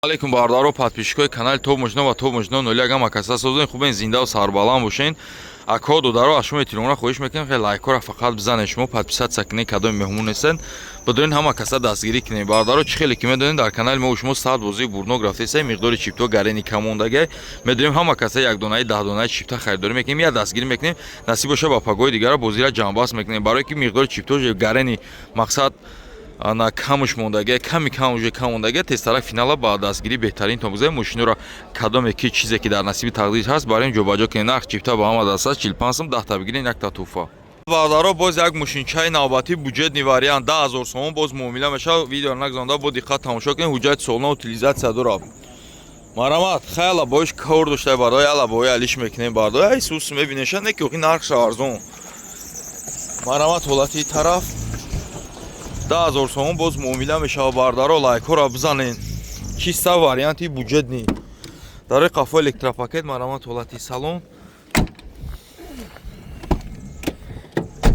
алейкум бародаро подписчикои канали Топ Мошино ва Топ Мошино 01 макаса созен хубен зинда ва сарбаланд бошен. Акҳо додаро аз шумо эҳтиромра хоҳиш мекунем хеле лайкҳоро фақат бизанед, шумо подписатсия кунед кадоми меҳмон ҳастед бидорин ҳама каса дастгирӣ кунед. бародаро чӣ хеле ки медонед дар канали мо шумо 100 бозии бурнок рафтаед, миқдори чипто гарени камондага медонем ҳама каса якдонаи 10 донаи чипта харидорӣ мекунем я дастгирӣ мекунем. Насиб боша ба пагои дигара бозиро ҷамъбаст мекунем барое ки миқдори чипто гарени мақсад ана камуш мондага ками кам мондага тезтарак финала ба дастгирӣ беҳтарин то бигзарем. мошиноро кадоме ки чизе ки дар насиби тақдир ҳаст барем ҷобаҷо кунем. нарх чипта ба ҳама даст аст 45 сом 10 та бигирен 1 та туҳфа. бародаро боз як мошинчаи навбатӣ буҷетни вариант 10000 сомон боз муомила мешавад. видеоро нагузонда бо диққат тамошо кунед. ҳуҷҷати солона утилизатсия дорад. марамат хела боиш кор дошта барои ала бои алиш мекунем барои ай сус мебинеша не ки охи нархша арзон. марамат ҳолати тараф 10000 сомон боз муомила мешавад. бародаро лайкҳоро бизанед. чиста варианти буҷетни дар қафо электропакет марамат ҳолати салон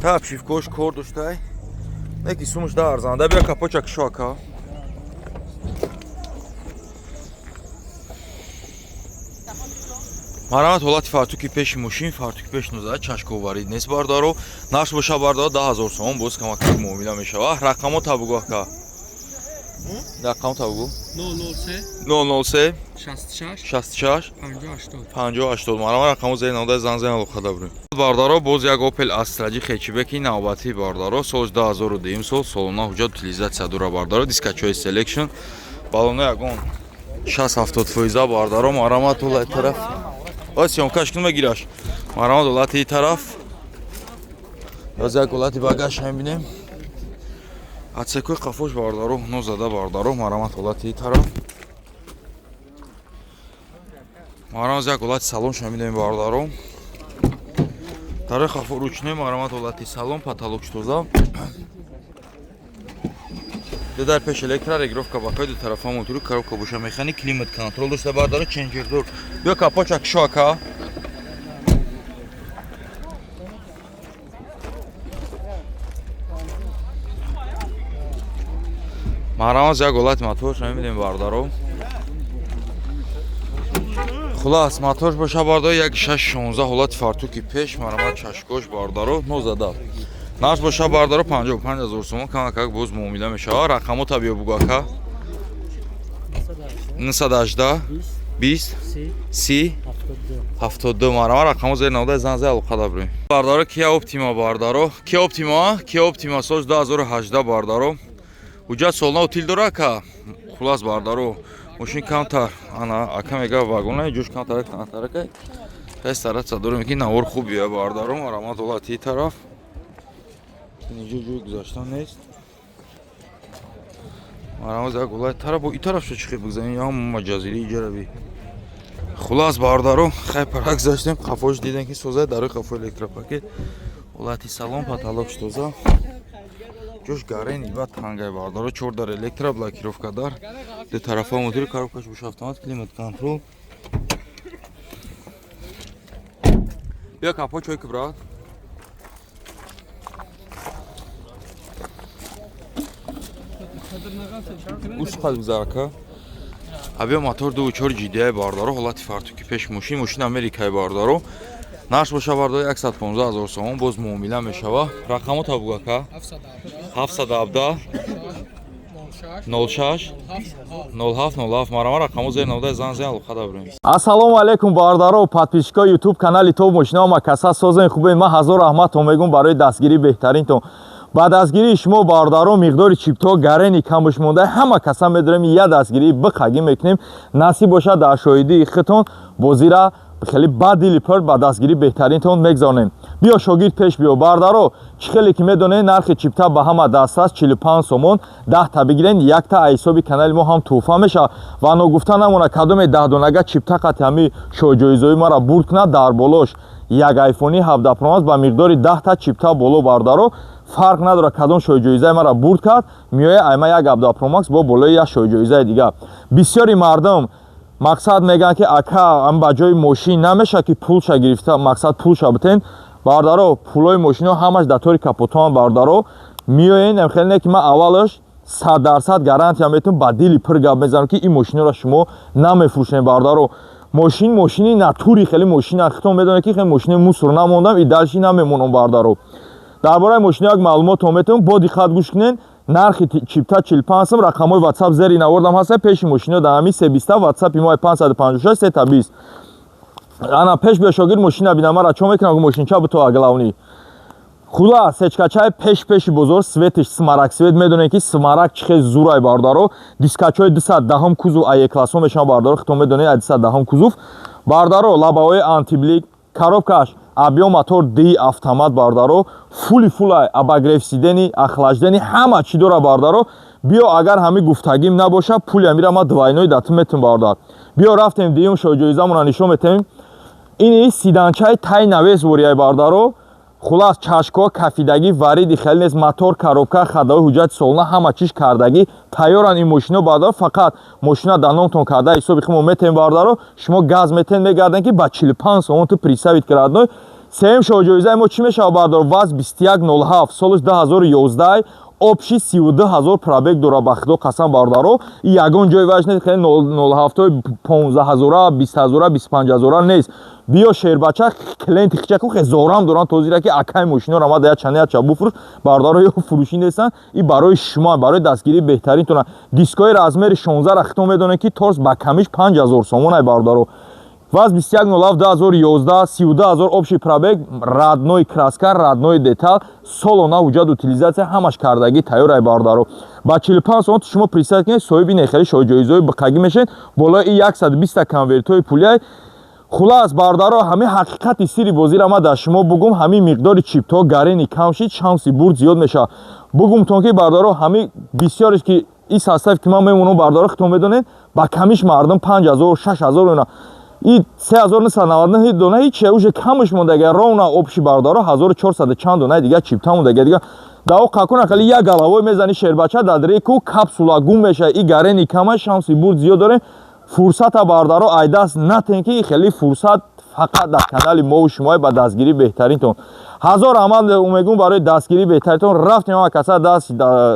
капшифкош кор доштай не ки сумаш да арзанда бия капоча кишоака марамат ҳолати фартуки пеши мошин фартуки пеш ноза чашковарид нест. бародаро нарх боша бародаро 10000 сомон боз камакак муомила мешавад. рақамо табугу ака рақамо табугу 003 66 5080 марамат рақамо зери навда занзен алоқада бурем. бародаро боз як опел астраҷи хечибеки навбатӣ бародаро соли 2002 сол солона ҳуҷҷат утилизатсия дора. бародаро дискачои селекшн балоно ягон 60-70% бародаро марамат ҳолати тараф ой сёмкаш кун мегираш марамат ҳолати тараф аз як ҳолати багаж мебинем. атсекои қафош бародаро нозада бародаро марамат ҳолати тараф марамат аз як ҳолати салон шамидем бародаро тари қафо ручне марамат ҳолати салон потолокш тоза дар пеш электро регировка бақои ду тарафа мотори коробка боша механик климат контрол дошта бародаро ченҷердор бё капоча кишоака марамат як ҳолати мотор шамидем бародаро хулас мотор боша бародаро 1616 ҳолати фартуки пеш марамат чашкош бародаро нозада нарх боша бародаро 55000 сомон камакак боз муомила мешавад. рақамо табиё бугу ака 918 20 30 72 марамат рақамо зери навда занзе алоқада бурем. бародаро Kia Optima бародаро Kia Optima соли 2018 бародаро ҳуҷҷат солона утил дора ака хулас бародаро мошин камтар ана ака мега вагона ҷош камтар ака ҳест таратса дорем ки навор хуб бия бародаро марамат ҳолати тараф инҷо ҷои гузаштан нест. марамат як ҳолати тараф бо и тараф шо чӣ хел бигзанем ям маҷазири иҷараби хулас бародаро хай парак заштем қафош дидем ки соза дарои қафо электропакет ҳолати салон потолокш тоза ҷош гарени ва тангай бародаро 4 дар электро блокировка дар ду тарафа мотори коробкаш бош автомат климат контрол бия капо чой ки брат усқад гузарака абё мотор 2.4 GDI бародаро ҳолати фартуки пеш мошин америкаи бародаро нарх боша бародаро 115000 сомон боз муомила мешавад. рақамо табугу ака 717 06 07 марамат рақамо зери навда занзен алоқада бурем. ассалому алейкум бародаро подписчикои YouTube канали Топ Мошино макаса созен хубен ман ҳазор раҳматон мегӯям барои дастгирии беҳтаринтон. ба дастгирии шумо бародаро миқдори чипто гарени камуш монда ҳама каса медорем я дастгирии биқагӣ мекунем. насиб бошад дар шоҳидии хитон бозира хеле бадили пӯр ба дастгирии беҳтаринтон мегзонем. биё шогирд пеш биё бародаро чӣ хеле ки медонед нархи чипта ба ҳама даст аст 45 сомон 10 та бигирен 1 та ҳисоби канали мо ҳам туҳфа мешавад ва ногуфта намона кадоме 10 донага чипта қати ҳами шоҳиҷоизои мара бурд кунад дар болош як айфони 17 Pro Max ба миқдори 10 та чипта боло бародаро фарқ надорад кадом шоҳиҷоизаи мара бурд кард миёяд айма як 17 Pro Max бо болои як шоҳиҷоизаи дигар. бисёри мардум мақсад мегӯянд ки ака ам ба ҷои мошин намеша ки пулша гирифта мақсад пулша битен бародаро пулои мошино ҳамаш дар тори капотон бародаро миёен хеле не ки ман аввалаш 100% гарантия метон ба дили пир гап мезанам ки ин мошинро шумо намефурӯшем бардаро. Мошини натури хеле мошина хитон медонед ки хеле мошини мусор намондам и дальши намемонам бардаро. дар бораи мошина як маълумотро метавонем бо диққат гӯш кунед. нархи чипта 45 сом, рақамҳои WhatsApp зери навардам ҳастад. пеши мошино дар ҳамин 320 WhatsApp мои 556 320. ана пеш бия шогирд мошина бина мара чо мекунам мошинча бу то аглавни. Хулас сечкачаи пеши бозор светиш смарак свет медонед ки смарак чӣ хел зурай бардаро. Дискачаи 210 кузов А классо мешавад бардаро. хитон медонед 210 кузов бардаро. Лабаҳои антиблик, коробкаш объем мотор D автомат бардаро. Фулай обогрев сидени, охлаждени ҳама чӣ дора бардаро. биё агар ҳами гуфтагим набоша пули амира ма двойной датум метавон бардар. биё рафтем диюм шоҷоизамона нишон метавем. ини сиданчаи тай навес ворияй бардаро. хулас чашко кафидагӣ вариди хеле нест. мотор, коробка, хадаҳои ҳуҷҷати солона ҳама чиш кардагӣ тайёран ин мошино бардаро. фақат мошина дар номтон карда ҳисоби худмо метавем бардаро. шумо газ метен мегарден ки ба 45 сом ту присавит крадной. сеюм шоҷоизаи мо чӣ мешавад бардаро. ваз 2107 солиш 2011 обши 32000 пробег дора ба худо қасам бардаро. ягон ҷои ваш нест хеле 07 15000 20000 25000 нест. биё шербача клиенти хичаку хезорам доран тозира ки акай мошинора ма дая чанеяча буфурӯш бардаро ё фурӯшӣ нестан. и барои шумо барои дастгирии беҳтарин тона дискои размери 16 ра хитон медонед ки торс ба камиш 5000 сомонай бардаро. ваз 2107 2011 32000 обши пробег, родной краска, родной детал, солона ҳуҷҷат утилизатсия ҳамаш кардагӣ тайёрай бардаро. ба 45 сом шумо присад кунед соҳиби нехели шоҷоизои биқагӣ мешед. болои 120 конвертои пулияй. хулас бардаро ҳамин ҳақиқати сирри бозира ма дар шумо бугум. ҳамин миқдори чипто гарени кам шид шанси бурд зиёд мешавад. бугумтон ки бардаро ҳамин бисёриш ки ин состав ки ман мемонам бардаро хитон медонед ба камиш мардум 5000 6000 ona и 3999 дона ҳиче уже камш мондаги ровна обши бардаро 1400 чанд дона дига чипта мондаги дига дао қакуна хали як галавой мезани шербача дадреку капсула гум меша и гарени кама шанси бурд зиёд дорем. фурсата бардаро айдаст натен ки хели фурсат фақат дар канали мо шумои ба дастгирии беҳтаринтон. ҳазор амал умегум барои дастгирии беҳтаринтон рафтем ҳама каса даст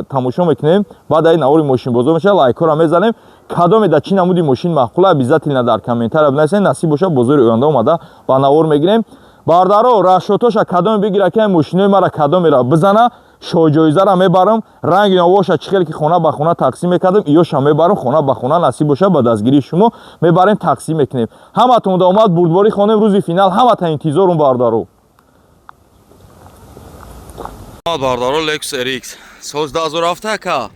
тамошо мекунем. баъд ай навори мошинбозор меша лайкора мезанем. кадоме да чӣ намуди мошин махқула обязательно дар комментария бинависед. насиб боша бозори оянда омада ба навор мегирем. бардаро расшотоша кадоме бигира ки мошинои мара кадомера бизана шоҷоизара мебарам. ранги навоша чӣ хел ки хона ба хона тақсим мекардам иёша мебарам хона ба хона. насиб боша ба дастгирии шумо мебарем тақсим мекунем. ҳаматон омад бурдборӣ хонем рӯзи финал. ҳамата интизорум бардаро. бардаро Lexus RX соз 2007 ака.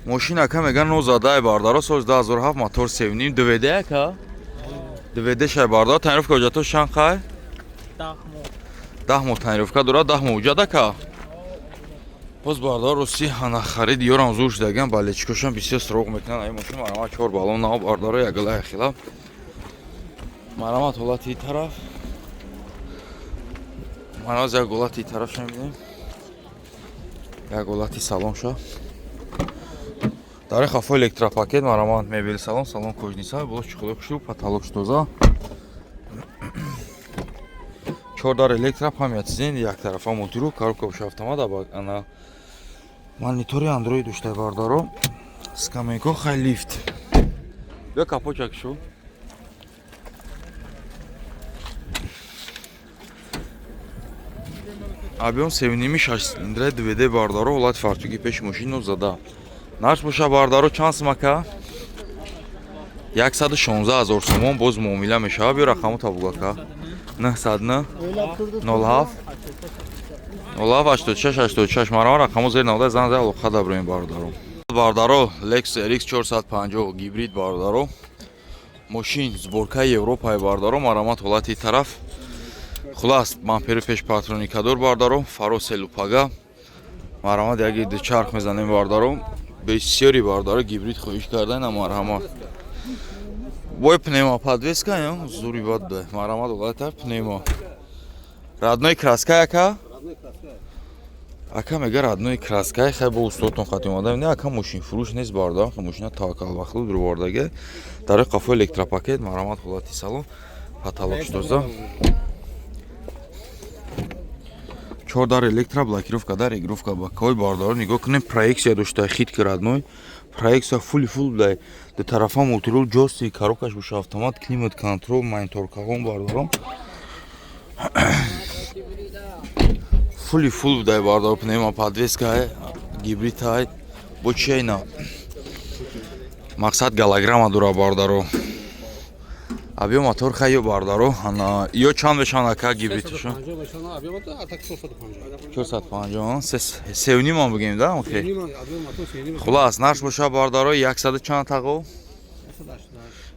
мошина ака меган нозадай бардаро соз 2007 мотор севним DVD ака. DVD шай бардаро таънировка ҳуҷҷато шанқай 10 моҳ таънировка дорад 10 моҳ ҳуҷҷат ака. боз бардаро рости ана харид ёрам зур шудаган балечкошам бисёр суроғ мекунанд. ай мошин марама 4 балон нав бардаро ягалай хила марама ҳолати тараф марама як ҳолати тараф шамидем як ҳолати салон ша дар хафо электропакет марама мебели салон салон кожниса було чуқуло кушу потолок тоза 4 дар электро память зин як тарафа мотуру коробка бош автомат ана монитори андроид доштай бардаро скамейко хай лифт бё капоча кишу объем 7.6 цилиндра DVD бардаро ҳолати фартуги пеши мошин зада нарх боша бардаро чанд сум ака 116000 сомон боз муомила мешавад. бё рақаму табугака 909 07 86 марама рақаму зери навда занза алоқа даброим бардаро Lexus RX 450 гибрид бардаро мошин сборкаи европаи бардаро марама ҳолати тараф хулас бампери пеш патроникадор бардаро фаросе лупага марама яги дучарх мезанем бардаро бисёри бардаро гибрид хоҳиш кардан марама бой пневма подвеска ё зури бад да марама долатар пневма родной краска ака ака мега родной краска хай бо устодтон хати омада не ака мошин фурӯш нест бардаро мошина таваккал вахлу дурбордаге дар қафо электропакет марама ҳолати салон потолок тоза 4 дар электроблокировка дар регировка бакҳои бардоро нигоҳ кунем. Проекция дошта хитки радной. Проекция фул будай. До тарафа мултирул ҷости коробкаш боша автомат, климат контрол, монитор-калон бардоро. Фул будай бардоро пневма подвеска гибрид ай. Бо чи айна. Мақсад голограмма дура бардоро. Объем мотор хай бардоро. Ана ё чанд бешан ака гибридшо? 450. Севни ман бигем да? Окей. Хулас нарш боша бардоро 100 чанд тағо?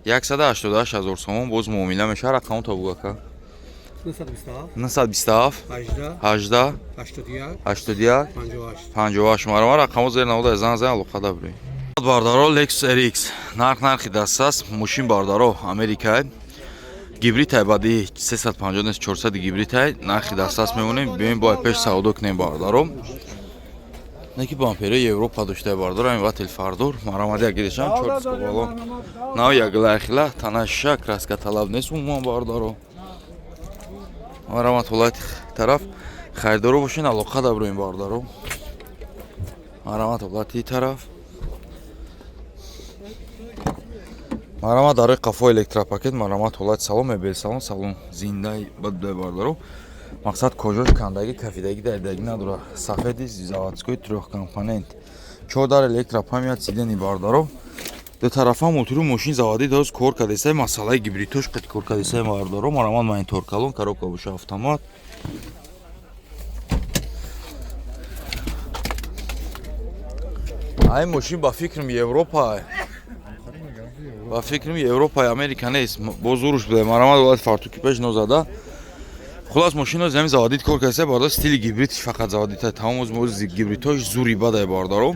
188 000 сомон боз муомила меша. Рақаму то буг ака? 927 18 81 58 марама рақаму зер навода зан алоқа дабри. Бардоро Lexus RX нархи дастас мошин бардоро Америка гибрид ай бади 350 400 гибрид ай нархи дастас мемонем бем бо пеш саудо кунем бардоро неки бампери Европа дошта бардоро ин вател фардор марамади агидешам 400 бало нав яглахила танаша краска талаб нест умон бардоро марамат волайт тараф хайдоро бошин алоқа дабро ин бардоро марамат волайти тараф марамат дарои қафо электропакет марамат ҳолат салон мебел салон зиндаи бадудай бардоро мақсад кожош кандаги кафидаги дардаги надора сафеди заводской трёхкомпонент 4 дар электропамят сидени бардоро до тарафа мултиру мошин заводӣ доз кор кардесай масъалаи гибридош қати кор кардесай бардоро марамат монитор калон коробка боша автомат ай мошин ба фикрам Европа ба фикрам Европа Америка нест бо зуруш буде марамат волад фартуки пеш нозада хулас мошино зами заводид кор кардесай бардоро стили гибридш фақат заводита тамом боз гибридош зури бадай бардоро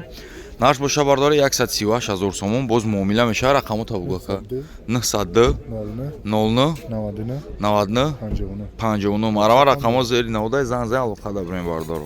нарш боша бардоро 138 000 сомон боз муомила меша рақаму табугака 902 00 99 59 марамат рақамо зери наводай зан алоқа дабрем бардоро